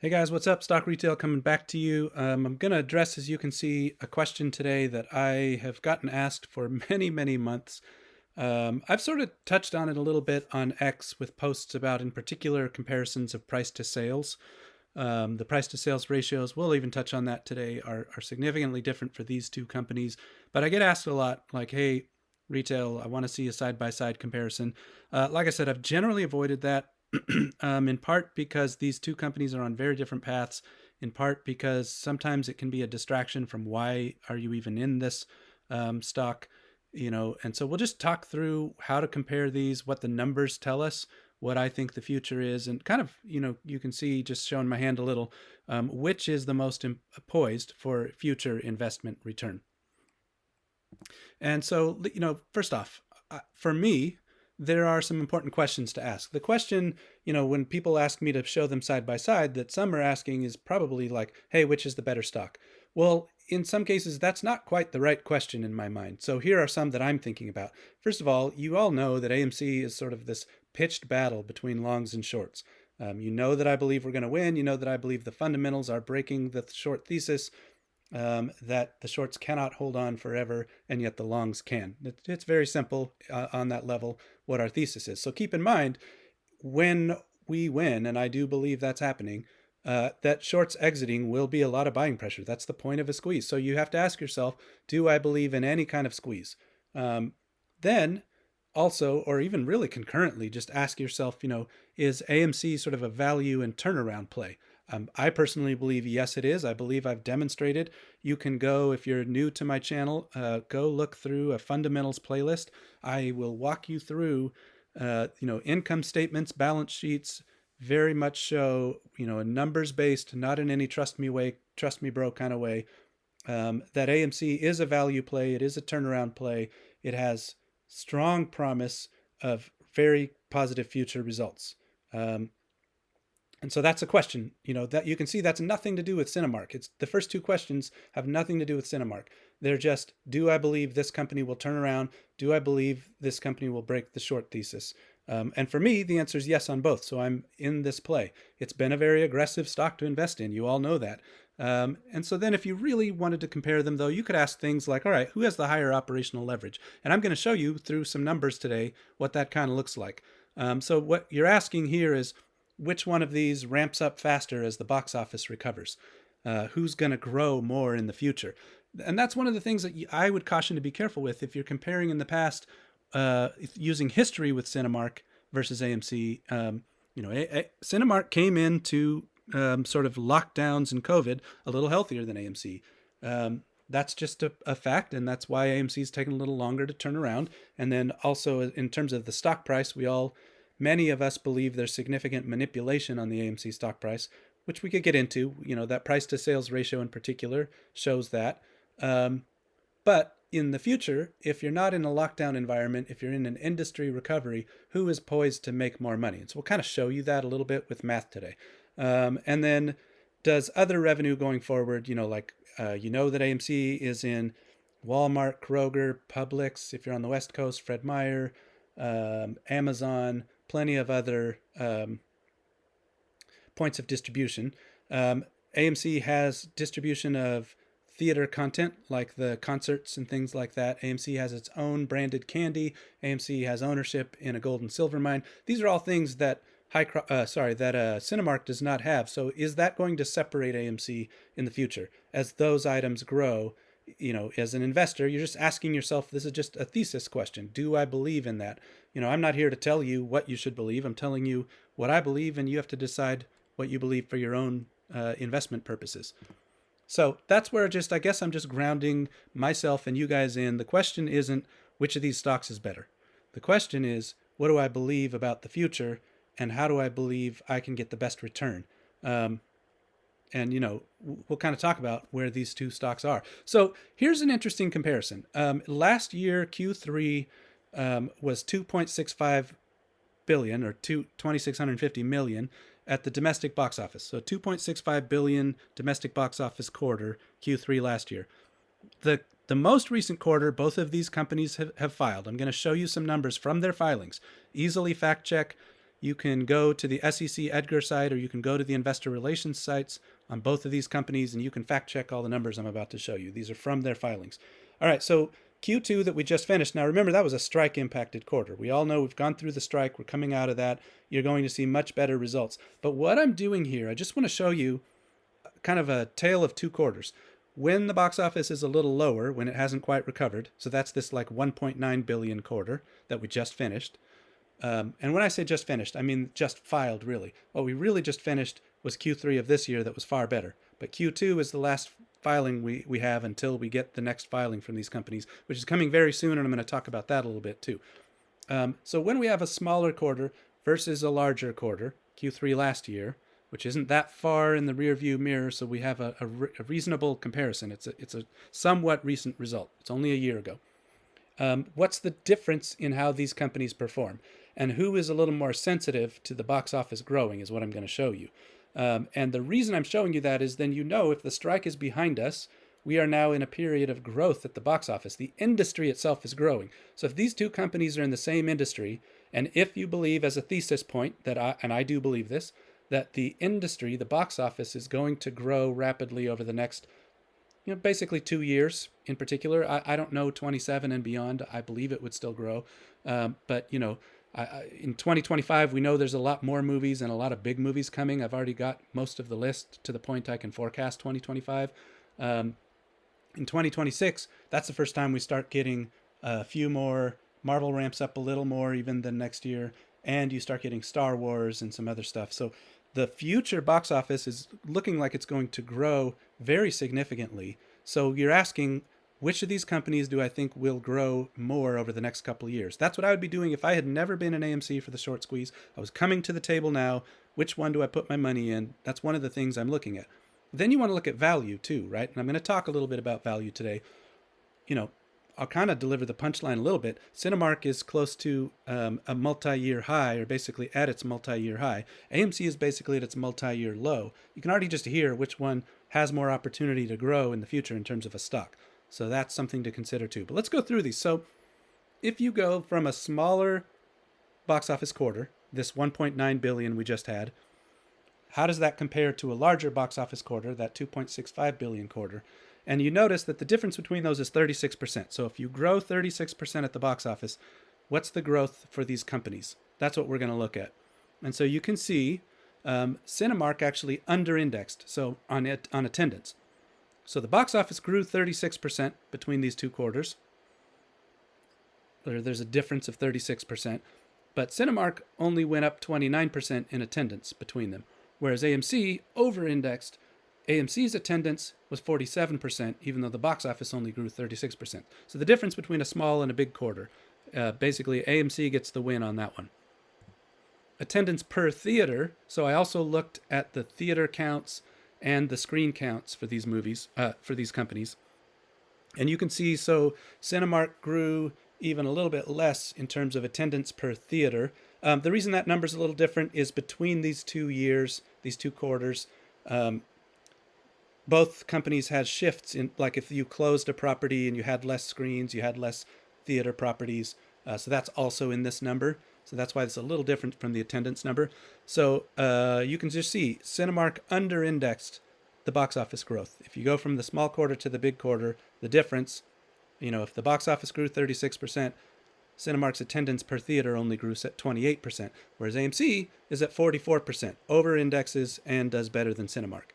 Hey guys, what's up? Stock Retail coming back to you. I'm going to address, as you can see, a question today that I have gotten asked for many, many months. I've sort of touched on it a little bit on X with posts about, in particular, comparisons of price to sales. The price to sales ratios, we'll even touch on that today, are significantly different for these two companies. But I get asked a lot, like, hey, retail, I want to see a side by side comparison. Like I said, I've generally avoided that. In part because these two companies are on very different paths, in part because sometimes it can be a distraction from why are you even in this stock, and so we'll just talk through how to compare these, what the numbers tell us, what I think the future is, and kind of, you can see just showing my hand a little, which is the most poised for future investment return. And so, first off, for me, there are some important questions to ask. The question, when people ask me to show them side by side, that some are asking is probably like, hey, which is the better stock? Well, in some cases, that's not quite the right question in my mind. So here are some that I'm thinking about. First of all, you all know that AMC is sort of this pitched battle between longs and shorts. You know that I believe we're going to win. You know that I believe the fundamentals are breaking the short thesis, that the shorts cannot hold on forever, and yet the longs can. It's very simple on that level what our thesis is. So keep in mind, when we win, and I do believe that's happening, that shorts exiting will be a lot of buying pressure. That's the point of a squeeze. So you have to ask yourself, do I believe in any kind of squeeze? Then also, or even really concurrently, just ask yourself, is AMC sort of a value and turnaround play? I personally believe, yes, it is. I believe I've demonstrated. You can go, if you're new to my channel, go look through a fundamentals playlist. I will walk you through, income statements, balance sheets, very much show, a numbers based, not in any trust me way, trust me bro kind of way, that AMC is a value play. It is a turnaround play. It has strong promise of very positive future results. And so that's a question, that you can see that's nothing to do with Cinemark. It's the first two questions have nothing to do with Cinemark. They're just, do I believe this company will turn around? Do I believe this company will break the short thesis? And for me, the answer is yes on both. So I'm in this play. It's been a very aggressive stock to invest in. You all know that. And so then if you really wanted to compare them, though, you could ask things like, all right, who has the higher operational leverage? And I'm going to show you through some numbers today what that kind of looks like. So what you're asking here is, which one of these ramps up faster as the box office recovers? Who's going to grow more in the future? And that's one of the things that I would caution to be careful with if you're comparing in the past, using history with Cinemark versus AMC. Cinemark came into sort of lockdowns and COVID a little healthier than AMC. That's just a fact, and that's why AMC is taking a little longer to turn around. And then also in terms of the stock price, many of us believe there's significant manipulation on the AMC stock price, which we could get into. That price to sales ratio in particular shows that. But in the future, if you're not in a lockdown environment, if you're in an industry recovery, who is poised to make more money? And so we'll kind of show you that a little bit with math today. And then does other revenue going forward, that AMC is in Walmart, Kroger, Publix, if you're on the West Coast, Fred Meyer, Amazon, plenty of other points of distribution. AMC has distribution of theater content like the concerts and things like that. AMC has its own branded candy. AMC has ownership in a gold and silver mine. These are all things that Cinemark does not have. So is that going to separate AMC in the future as those items grow? As an investor, you're just asking yourself, this is just a thesis question. Do I believe in that? I'm not here to tell you what you should believe. I'm telling you what I believe, and you have to decide what you believe for your own investment purposes. So that's where I guess I'm just grounding myself and you guys in. The question isn't which of these stocks is better. The question is, what do I believe about the future, and how do I believe I can get the best return? And, we'll kind of talk about where these two stocks are. So here's an interesting comparison. Last year, Q3 was 2.65 billion, or 2,650 million at the domestic box office. So 2.65 billion domestic box office quarter, Q3 last year. The most recent quarter, both of these companies have filed. I'm going to show you some numbers from their filings. Easily fact check. You can go to the SEC Edgar site, or you can go to the investor relations sites on both of these companies, and you can fact check all the numbers I'm about to show you. These are from their filings. All right, so Q2 that we just finished. Now remember, that was a strike impacted quarter. We all know we've gone through the strike. We're coming out of that. You're going to see much better results. But what I'm doing here, I just want to show you kind of a tale of two quarters. When the box office is a little lower, when it hasn't quite recovered, so that's this like 1.9 billion quarter that we just finished. And when I say just finished, I mean just filed, really. What we really just finished was Q3 of this year that was far better. But Q2 is the last filing we have until we get the next filing from these companies, which is coming very soon, and I'm going to talk about that a little bit too. So when we have a smaller quarter versus a larger quarter, Q3 last year, which isn't that far in the rear view mirror, so we have a reasonable comparison. It's a somewhat recent result. It's only a year ago. What's the difference in how these companies perform? And who is a little more sensitive to the box office growing is what I'm going to show you. And the reason I'm showing you that is then if the strike is behind us, we are now in a period of growth at the box office. The industry itself is growing. So if these two companies are in the same industry, and if you believe as a thesis point that I do believe this, that the industry, the box office, is going to grow rapidly over the next, basically 2 years in particular. I don't know 27 and beyond. I believe it would still grow. But in 2025, we know there's a lot more movies and a lot of big movies coming. I've already got most of the list to the point I can forecast 2025. In 2026, that's the first time we start getting a few more. Marvel ramps up a little more even than next year, and you start getting Star Wars and some other stuff. So the future box office is looking like it's going to grow very significantly. So you're asking, which of these companies do I think will grow more over the next couple of years? That's what I would be doing if I had never been an AMC for the short squeeze. I was coming to the table now. Which one do I put my money in? That's one of the things I'm looking at. Then you want to look at value too, right? And I'm going to talk a little bit about value today. I'll kind of deliver the punchline a little bit. Cinemark is close to a multi-year high, or basically at its multi-year high. AMC is basically at its multi-year low. You can already just hear which one has more opportunity to grow in the future in terms of a stock. So that's something to consider too. But let's go through these. So if you go from a smaller box office quarter, this 1.9 billion we just had, how does that compare to a larger box office quarter, that 2.65 billion quarter? And you notice that the difference between those is 36%. So if you grow 36% at the box office, what's the growth for these companies? That's what we're going to look at. And so you can see Cinemark actually under-indexed, so on attendance. So the box office grew 36% between these two quarters. There's a difference of 36%. But Cinemark only went up 29% in attendance between them, whereas AMC over-indexed. AMC's attendance was 47%, even though the box office only grew 36%. So the difference between a small and a big quarter, basically AMC gets the win on that one. Attendance per theater. So I also looked at the theater counts and the screen counts for these movies, for these companies. And you can see, so Cinemark grew even a little bit less in terms of attendance per theater. The reason that number's a little different is between these 2 years, these two quarters, both companies had shifts in, like if you closed a property and you had less screens, you had less theater properties. So that's also in this number. So that's why it's a little different from the attendance number. So you can just see Cinemark under-indexed the box office growth. If you go from the small quarter to the big quarter, the difference, if the box office grew 36%, Cinemark's attendance per theater only grew at 28%, whereas AMC is at 44%, over-indexes and does better than Cinemark.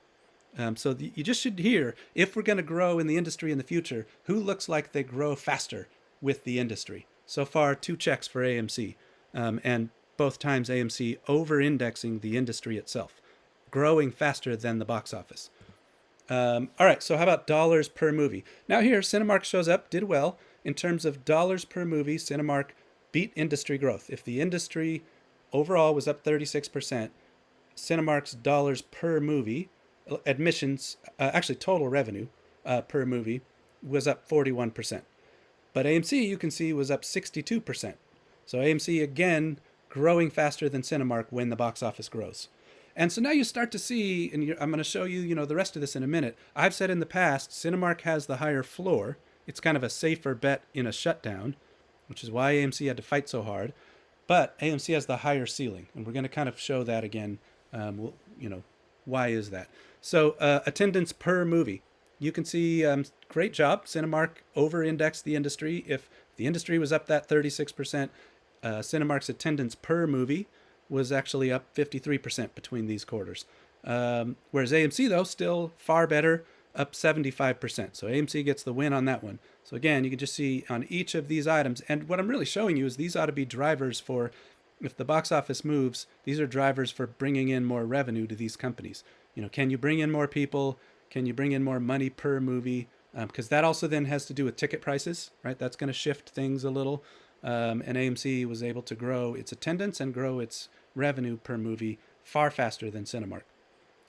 So you just should hear, if we're going to grow in the industry in the future, who looks like they grow faster with the industry? So far, 2 checks for AMC, and both times AMC over-indexing the industry itself, growing faster than the box office. All right, so how about dollars per movie? Now here, Cinemark shows up, did well. In terms of dollars per movie, Cinemark beat industry growth. If the industry overall was up 36%, Cinemark's dollars per movie, admissions, actually total revenue per movie, was up 41%. But AMC, you can see, was up 62%. So AMC, again, growing faster than Cinemark when the box office grows. And so now you start to see, and I'm going to show you, the rest of this in a minute. I've said in the past, Cinemark has the higher floor. It's kind of a safer bet in a shutdown, which is why AMC had to fight so hard. but AMC has the higher ceiling, and we're going to kind of show that again. Why is that? So attendance per movie. You can see, great job. Cinemark over-indexed the industry. If the industry was up that 36%, Cinemark's attendance per movie was actually up 53% between these quarters. Whereas AMC, though, still far better, up 75%. So AMC gets the win on that one. So again, you can just see on each of these items, and what I'm really showing you is these ought to be drivers for, if the box office moves, these are drivers for bringing in more revenue to these companies. Can you bring in more people? Can you bring in more money per movie? Because that also then has to do with ticket prices, right? That's going to shift things a little. And AMC was able to grow its attendance and grow its revenue per movie far faster than Cinemark.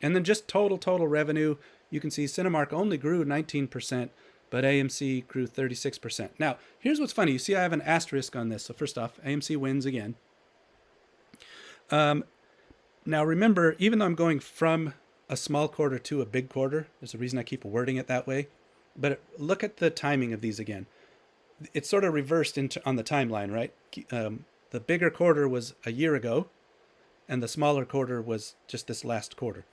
And then just total revenue, you can see Cinemark only grew 19%, but AMC grew 36%. Now, here's what's funny. You see I have an asterisk on this. So first off, AMC wins again. Now remember, even though I'm going from a small quarter to a big quarter, there's a reason I keep wording it that way. But look at the timing of these again. It's sort of reversed on the timeline, right? The bigger quarter was a year ago, and the smaller quarter was just this last quarter.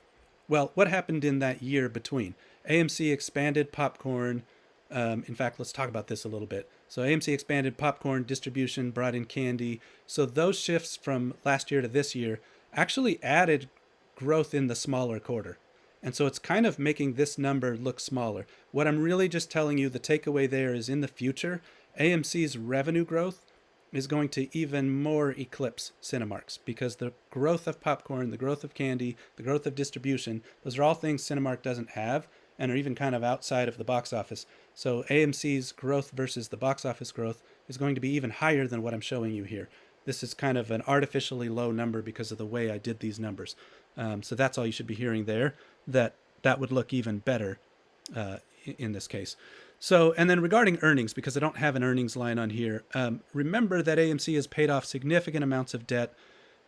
Well, what happened in that year between? AMC expanded popcorn. In fact, let's talk about this a little bit. So AMC expanded popcorn distribution, brought in candy. So those shifts from last year to this year actually added growth in the smaller quarter. And so it's kind of making this number look smaller. What I'm really just telling you, the takeaway there is in the future, AMC's revenue growth is going to even more eclipse Cinemark's, because the growth of popcorn, the growth of candy, the growth of distribution, those are all things Cinemark doesn't have and are even kind of outside of the box office. So AMC's growth versus the box office growth is going to be even higher than what I'm showing you here. This is kind of an artificially low number because of the way I did these numbers. So that's all you should be hearing there, that would look even better in this case. So, and then regarding earnings, because I don't have an earnings line on here, remember that AMC has paid off significant amounts of debt,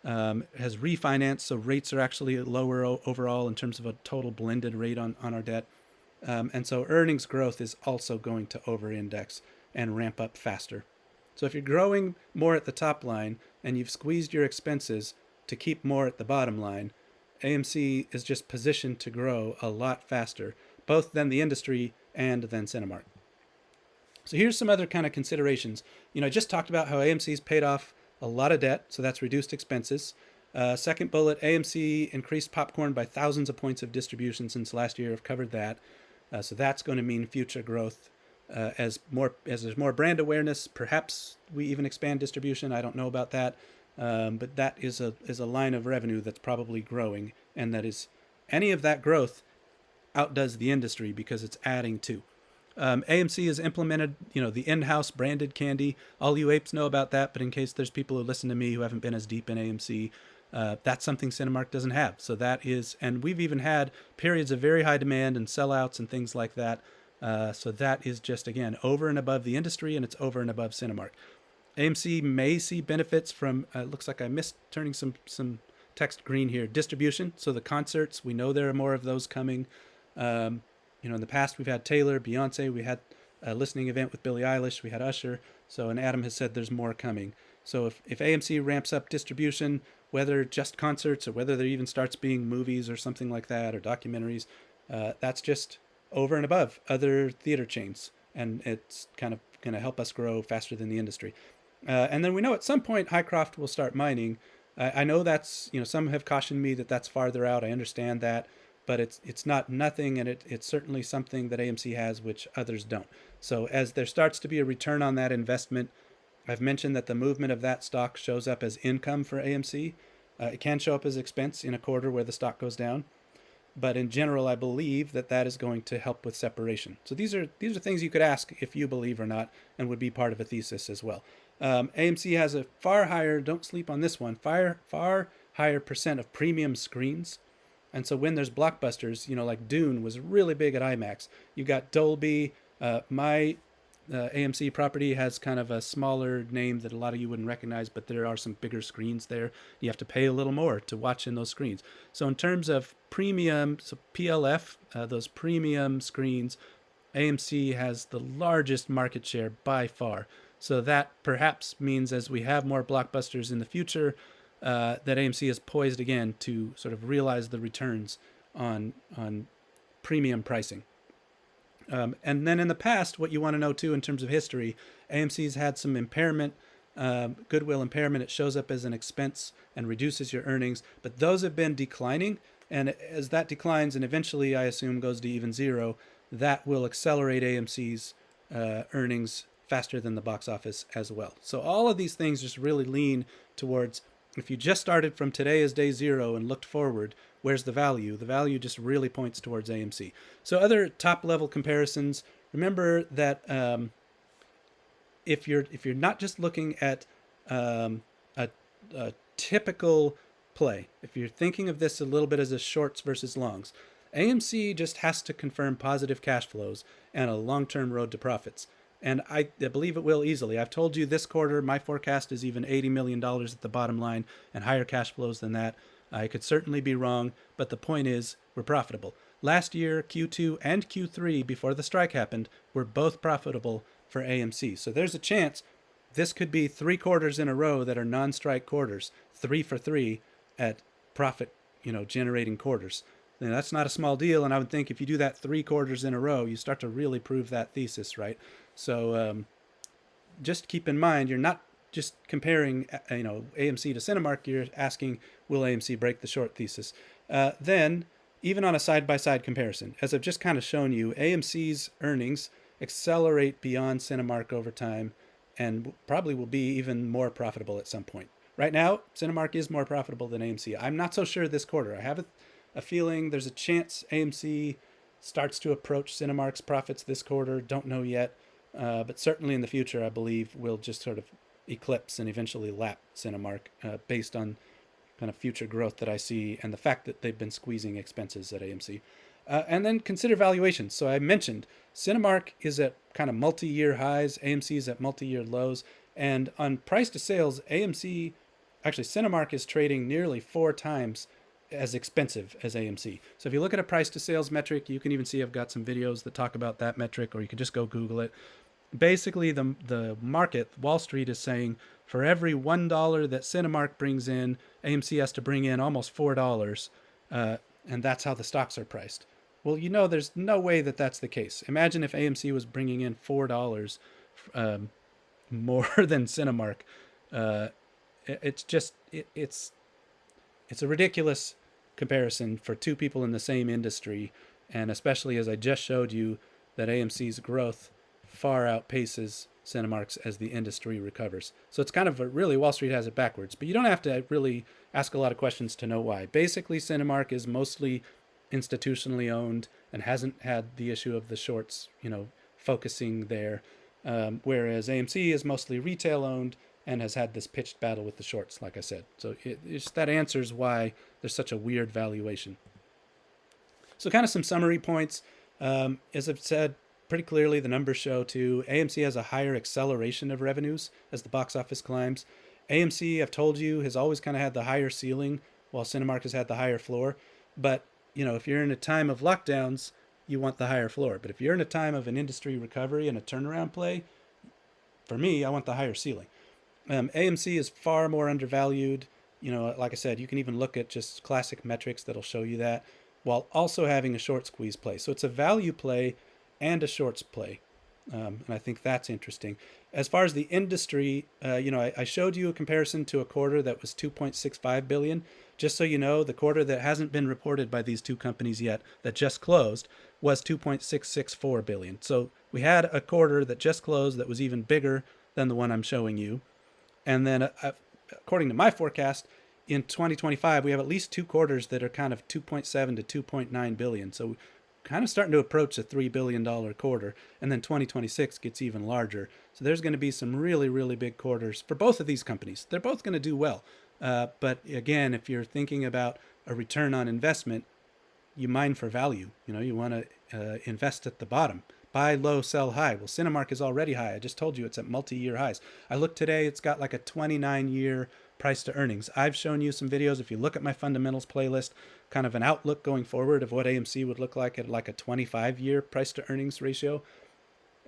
has refinanced, so rates are actually lower overall in terms of a total blended rate on our debt. And so earnings growth is also going to over-index and ramp up faster. So if you're growing more at the top line and you've squeezed your expenses to keep more at the bottom line, AMC is just positioned to grow a lot faster, both than the industry and than Cinemark. So here's some other kind of considerations. I just talked about how AMC's paid off a lot of debt, so that's reduced expenses. Second bullet, AMC increased popcorn by thousands of points of distribution since last year. I've covered that. So that's going to mean future growth. As there's more brand awareness, perhaps we even expand distribution. I don't know about that. But that is a line of revenue that's probably growing, and that is, any of that growth outdoes the industry because it's adding to. AMC has implemented, the in-house branded candy. All you apes know about that, but in case there's people who listen to me who haven't been as deep in AMC, that's something Cinemark doesn't have. So that is, and we've even had periods of very high demand and sellouts and things like that. So that is just, again, over and above the industry, and it's over and above Cinemark. AMC may see benefits from, looks like I missed turning some text green here, distribution. So the concerts, we know there are more of those coming. In the past we've had Taylor, Beyonce, we had a listening event with Billie Eilish, we had Usher. So, and Adam has said there's more coming. So if AMC ramps up distribution, whether just concerts or whether there even starts being movies or something like that, or documentaries, that's just over and above other theater chains. And it's kind of going to help us grow faster than the industry. And then we know at some point Hycroft will start mining. I know that's, some have cautioned me that that's farther out. I understand that, but it's not nothing, and it's certainly something that AMC has which others don't. So as there starts to be a return on that investment, I've mentioned that the movement of that stock shows up as income for AMC. It can show up as expense in a quarter where the stock goes down, but in general, I believe that is going to help with separation. So these are things you could ask if you believe or not, and would be part of a thesis as well. AMC has a far higher, don't sleep on this one, far higher percent of premium screens. And so when there's blockbusters, like Dune was really big at IMAX. You got Dolby. My AMC property has kind of a smaller name that a lot of you wouldn't recognize, but there are some bigger screens there. You have to pay a little more to watch in those screens. So in terms of premium, so PLF, those premium screens, AMC has the largest market share by far. So that perhaps means as we have more blockbusters in the future, that AMC is poised again to sort of realize the returns on premium pricing. And then in the past, what you want to know too in terms of history, AMC's had some impairment, goodwill impairment. It shows up as an expense and reduces your earnings, but those have been declining. And as that declines and eventually, I assume, goes to even zero, that will accelerate AMC's earnings faster than the box office as well. So all of these things just really lean towards, if you just started from today as day zero and looked forward, where's the value? The value just really points towards AMC. So other top level comparisons. Remember that if you're not just looking at a, a typical play, if you're thinking of this a little bit as a shorts versus longs, AMC just has to confirm positive cash flows and a long-term road to profits. And I believe it will easily. I've told you this quarter, my forecast is even $80 million at the bottom line and higher cash flows than that. I could certainly be wrong, but the point is we're profitable. Last year, Q2 and Q3, before the strike happened, were both profitable for AMC. So there's a chance this could be 3 quarters in a row that are non-strike quarters, 3 for 3 at profit, generating quarters. Now, that's not a small deal, and I would think if you do that 3 quarters in a row, you start to really prove that thesis, right? So just keep in mind, you're not just comparing, AMC to Cinemark. You're asking, will AMC break the short thesis? Then, even on a side-by-side comparison, as I've just kind of shown you, AMC's earnings accelerate beyond Cinemark over time, and probably will be even more profitable at some point. Right now, Cinemark is more profitable than AMC. I'm not so sure this quarter. I have a feeling there's a chance AMC starts to approach Cinemark's profits this quarter. Don't know yet, but certainly in the future, I believe we'll just sort of eclipse and eventually lap Cinemark based on kind of future growth that I see and the fact that they've been squeezing expenses at AMC. And then consider valuations. So I mentioned Cinemark is at kind of multi-year highs, AMC is at multi-year lows, and on price to sales, Cinemark is trading nearly 4 times as expensive as AMC. So if you look at a price to sales metric, you can even see I've got some videos that talk about that metric, or you can just go Google it. Basically, the market, Wall Street, is saying for every $1 that Cinemark brings in, AMC has to bring in almost $4, and that's how the stocks are priced. Well, there's no way that that's the case. Imagine if AMC was bringing in $4 more than Cinemark. It's a ridiculous comparison for two people in the same industry, and especially as I just showed you that AMC's growth far outpaces Cinemark's as the industry recovers. So it's kind of really Wall Street has it backwards, but you don't have to really ask a lot of questions to know why. Basically, Cinemark is mostly institutionally owned and hasn't had the issue of the shorts, focusing there, whereas AMC is mostly retail owned and has had this pitched battle with the shorts, like I said. So that answers why there's such a weird valuation. So kind of some summary points. As I've said, pretty clearly the numbers show too, AMC has a higher acceleration of revenues as the box office climbs. AMC, I've told you, has always kind of had the higher ceiling, while Cinemark has had the higher floor. But, if you're in a time of lockdowns, you want the higher floor. But if you're in a time of an industry recovery and a turnaround play, for me, I want the higher ceiling. AMC is far more undervalued. Like I said, you can even look at just classic metrics that'll show you that, while also having a short squeeze play. So it's a value play and a shorts play. And I think that's interesting. As far as the industry, I showed you a comparison to a quarter that was 2.65 billion. Just so you know, the quarter that hasn't been reported by these two companies yet, that just closed, was 2.664 billion. So we had a quarter that just closed that was even bigger than the one I'm showing you. And then, according to my forecast, in 2025, we have at least 2 quarters that are kind of 2.7 to 2.9 billion. So kind of starting to approach a $3 billion quarter. And then 2026 gets even larger. So there's going to be some really, really big quarters for both of these companies. They're both going to do well. But again, if you're thinking about a return on investment, you mine for value. You want to invest at the bottom. Buy low, sell high. Well, Cinemark is already high. I just told you it's at multi-year highs. I looked today, it's got like a 29-year price to earnings. I've shown you some videos. If you look at my fundamentals playlist, kind of an outlook going forward of what AMC would look like at like a 25-year price to earnings ratio.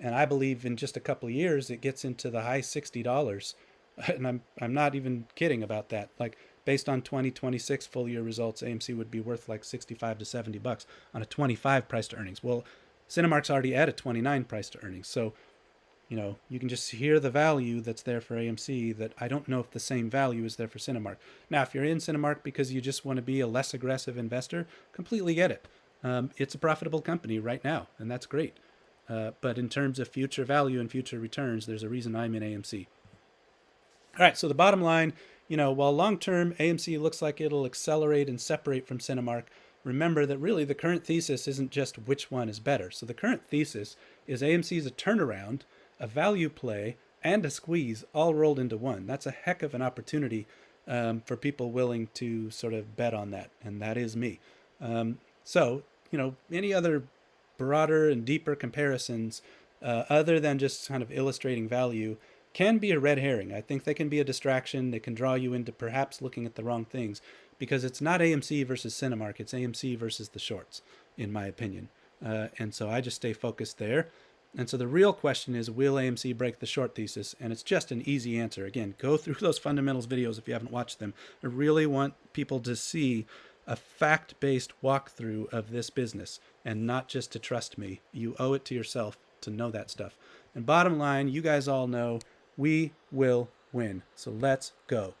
And I believe in just a couple of years it gets into the high $60. And I'm not even kidding about that. Like based on 2026 full year results, AMC would be worth like 65 to $70 on a 25 price to earnings. Well, Cinemark's already at a 29 price to earnings. So, you can just hear the value that's there for AMC that I don't know if the same value is there for Cinemark. Now, if you're in Cinemark because you just want to be a less aggressive investor, completely get it. It's a profitable company right now, and that's great. But in terms of future value and future returns, there's a reason I'm in AMC. All right, so the bottom line, while long term AMC looks like it'll accelerate and separate from Cinemark, remember that really the current thesis isn't just which one is better. So the current thesis is AMC is a turnaround, a value play, and a squeeze all rolled into one. That's a heck of an opportunity for people willing to sort of bet on that, and that is me. So, any other broader and deeper comparisons other than just kind of illustrating value can be a red herring. I think they can be a distraction. They can draw you into perhaps looking at the wrong things because it's not AMC versus Cinemark. It's AMC versus the shorts, in my opinion. And so I just stay focused there. And so the real question is, will AMC break the short thesis? And it's just an easy answer. Again, go through those fundamentals videos if you haven't watched them. I really want people to see a fact-based walkthrough of this business and not just to trust me. You owe it to yourself to know that stuff. And bottom line, you guys all know we will win. So let's go.